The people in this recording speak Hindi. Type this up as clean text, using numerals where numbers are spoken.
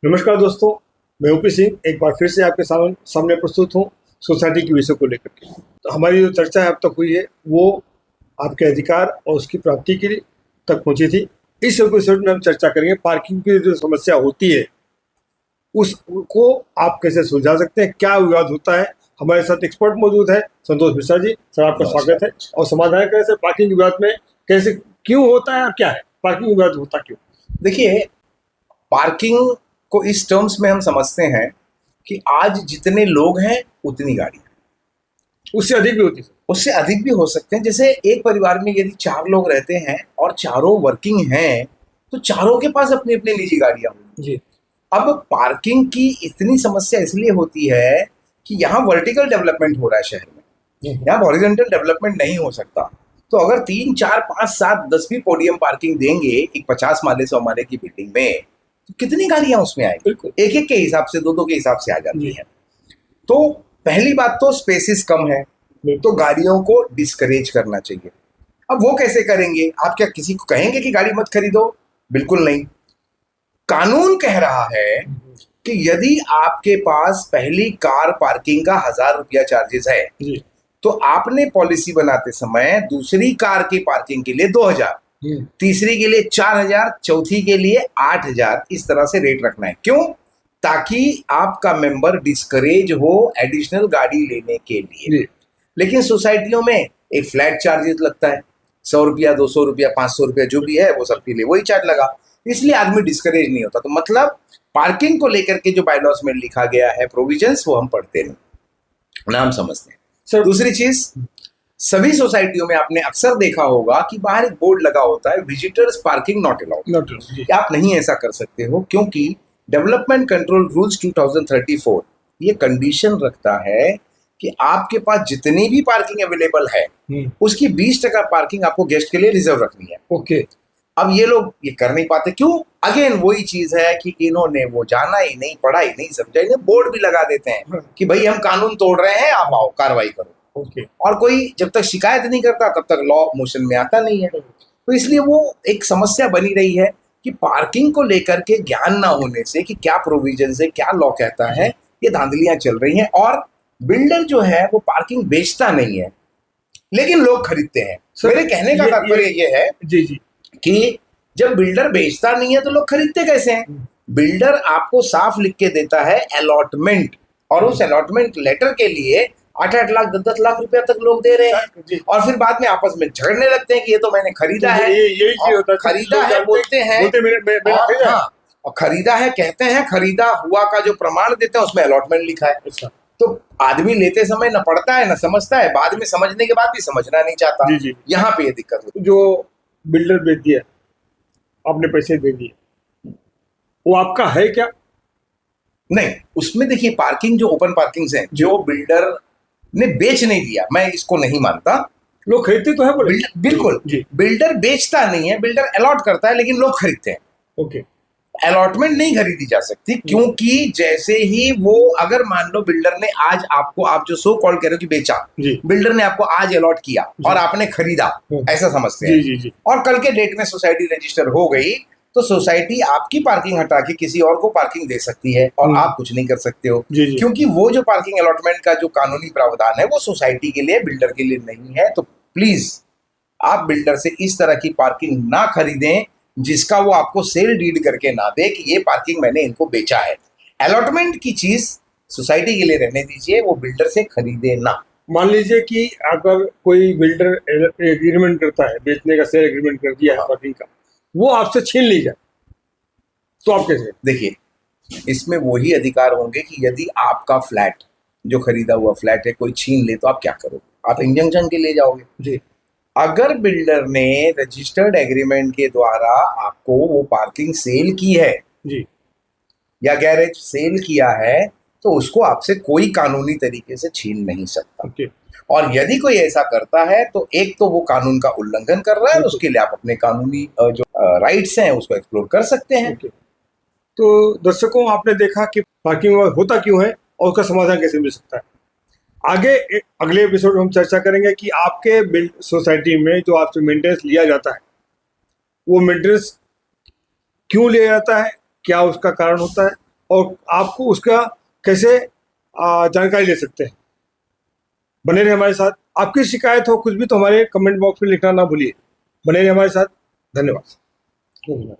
नमस्कार दोस्तों, मैं ओपी सिंह एक बार फिर से आपके सामने प्रस्तुत हूँ सोसाइटी के विषय को लेकर के। तो हमारी जो चर्चा अब तक हुई है वो आपके अधिकार और उसकी प्राप्ति के लिए तक पहुंची थी। इस एपिसोड में हम चर्चा करेंगे पार्किंग की जो समस्या होती है उसको आप कैसे सुलझा सकते हैं, क्या विवाद होता है। हमारे साथ एक्सपर्ट मौजूद है संतोष मिश्रा जी, सर आपका स्वागत है। और समाधान कैसे पार्किंग विवाद में कैसे क्यों होता है और क्या है पार्किंग विवाद होता क्यों। देखिए, पार्किंग को इस टर्म्स में हम समझते हैं कि आज जितने लोग हैं उतनी गाड़ी, उससे अधिक भी होती है, उससे अधिक भी हो सकते हैं। जैसे एक परिवार में यदि 4 लोग रहते हैं और चारों वर्किंग हैं तो चारों के पास अपनी अपनी निजी गाड़ियां होंगी जी। अब पार्किंग की इतनी समस्या इसलिए होती है कि यहाँ वर्टिकल डेवलपमेंट हो रहा है शहर में, यहाँ हॉरिजॉन्टल डेवलपमेंट नहीं हो सकता। तो अगर 3, 4, 5, 7, 10 भी पोडियम पार्किंग देंगे एक 50 माले 100 माले की बिल्डिंग में तो कितनी गाड़ियां उसमें आएंगी, एक एक के हिसाब से, दो के हिसाब से आ जाती है। तो पहली बात तो स्पेसिस कम है, तो गाड़ियों को डिस्करेज करना चाहिए। अब वो कैसे करेंगे? आप क्या किसी को कहेंगे कि गाड़ी मत खरीदो? बिल्कुल नहीं। कानून कह रहा है कि यदि आपके पास पहली कार पार्किंग का 1000 रुपया चार्जेस है तो आपने पॉलिसी बनाते समय दूसरी कार की पार्किंग के लिए 2000, तीसरी के लिए 4000, चौथी के लिए 8000, इस तरह से रेट रखना है। क्यों? ताकि आपका मेंबर डिस्करेज हो एडिशनल गाड़ी लेने के लिए। लेकिन सोसाइटियों में एक फ्लैट चार्जेस लगता है, 100 रुपया, 200 रुपया, 500 रुपया, जो भी है वो सबके लिए वही चार्ज लगा, इसलिए आदमी डिस्करेज नहीं होता। तो मतलब पार्किंग को लेकर के जो बायलॉज में लिखा गया है प्रोविजंस, वो हम पढ़ते नहीं, नाम समझते हैं। सर दूसरी चीज, सभी सोसाइटियों में आपने अक्सर देखा होगा कि बाहर एक बोर्ड लगा होता है, विजिटर्स पार्किंग नॉट अलाउड। आप नहीं ऐसा कर सकते हो क्योंकि डेवलपमेंट कंट्रोल रूल्स 2034 ये कंडीशन रखता है कि आपके पास जितनी भी पार्किंग अवेलेबल है उसकी 20% पार्किंग आपको गेस्ट के लिए रिजर्व रखनी है। ओके। अब ये लोग ये कर नहीं पाते, क्यों? अगेन वही चीज है कि इन्होंने वो जाना ही नहीं, पढ़ा ही नहीं, समझा ही नहीं, बोर्ड भी लगा देते हैं कि भाई हम कानून तोड़ रहे हैं, आप आओ कार्रवाई करो। ओके। और कोई जब तक शिकायत नहीं करता तब तक लॉ मोशन में आता नहीं है। तो इसलिए वो एक समस्या बनी रही है कि पार्किंग को लेकर के ज्ञान ना होने से कि क्या प्रोविजन है, क्या लॉ कहता है, ये धांधलियां चल रही हैं। और बिल्डर जो है वो पार्किंग बेचता नहीं है लेकिन लोग खरीदते हैं। मेरे कहने का तात्पर्य ये है जी कि जब बिल्डर बेचता नहीं है तो लोग खरीदते कैसे हैं? बिल्डर आपको साफ लिख के देता है अलॉटमेंट, और उस अलॉटमेंट लेटर के लिए 8-8 लाख 10-10 लाख रुपया तक लोग दे रहे हैं, और फिर बाद में आपस में झगड़ने लगते हैं कि ये तो मैंने खरीदा है, खरीदा है बोलते हैं, और खरीदा है कहते हैं, खरीदा हुआ का जो प्रमाण देते हैं उसमें अलॉटमेंट लिखा है। तो आदमी लेते समय न पढ़ता है न समझता है, बाद में समझने के बाद भी समझना नहीं चाहता। यहाँ पे ये दिक्कत होती है। जो बिल्डर बेच दिया, आपने पैसे दे दिए, वो आपका है क्या? नहीं, उसमें देखिए पार्किंग जो ओपन पार्किंग हैं जो बिल्डर ने बेच नहीं दिया, मैं इसको नहीं मानता। लोग खरीदते तो है बोले। बिल्कुल जी। बिल्डर बेचता नहीं है, बिल्डर अलॉट करता है, लेकिन लोग खरीदते हैं। ओके। अलॉटमेंट नहीं खरीदी जा सकती क्योंकि जैसे ही वो, अगर मान लो बिल्डर ने आज आपको, आप जो सो कॉल कह रहे हो कि बेचा, बिल्डर ने आपको आज अलॉट किया और आपने खरीदा, ऐसा समझते हैं, और कल के डेट में सोसाइटी रजिस्टर हो गई तो सोसाइटी आपकी पार्किंग हटा के किसी और को पार्किंग दे सकती है और आप कुछ नहीं कर सकते हो, क्योंकि वो जो पार्किंग अलॉटमेंट का जो कानूनी प्रावधान है वो सोसाइटी के लिए, बिल्डर के लिए नहीं है। तो प्लीज आप बिल्डर से इस तरह की पार्किंग ना खरीदें जिसका वो आपको सेल डीड करके ना दे कि ये पार्किंग मैंने इनको बेचा है। अलॉटमेंट की चीज सोसाइटी के लिए रहने दीजिए, वो बिल्डर से खरीदे ना। मान लीजिए कि अगर कोई बिल्डर एग्रीमेंट करता है, बेचने का सेल एग्रीमेंट कर दिया है पार्किंग का, वो आपसे छीन ली जाए तो आप कैसे? देखिए, इसमें वही अधिकार होंगे कि यदि आपका फ्लैट, जो खरीदा हुआ फ्लैट है, कोई छीन ले तो आप क्या करोगे? आप इंजंक्शन के लिए जाओगे जी। अगर बिल्डर ने रजिस्टर्ड एग्रीमेंट के द्वारा आपको वो पार्किंग सेल की है जी, या गैरेज सेल किया है, तो उसको आपसे कोई कानूनी तरीके से छीन नहीं सकता। और यदि कोई ऐसा करता है तो एक तो वो कानून का उल्लंघन कर रहा है, उसके लिए आप अपने कानूनी जो राइट्स हैं उसको एक्सप्लोर कर सकते हैं। तो दर्शकों, आपने देखा कि पार्किंग होता क्यों है और उसका समाधान कैसे मिल सकता है। आगे अगले एपिसोड में हम चर्चा करेंगे कि आपके सोसाइटी में जो आपसे मेंटेनेंस लिया जाता है वो मेंटेनेंस क्यों लिया जाता है, क्या उसका कारण होता है, और आपको उसका कैसे जानकारी ले सकते हैं। बने रहे हमारे साथ। आपकी शिकायत हो कुछ भी तो हमारे कमेंट बॉक्स में लिखना ना भूलिए। बने रहे हमारे साथ। धन्यवाद।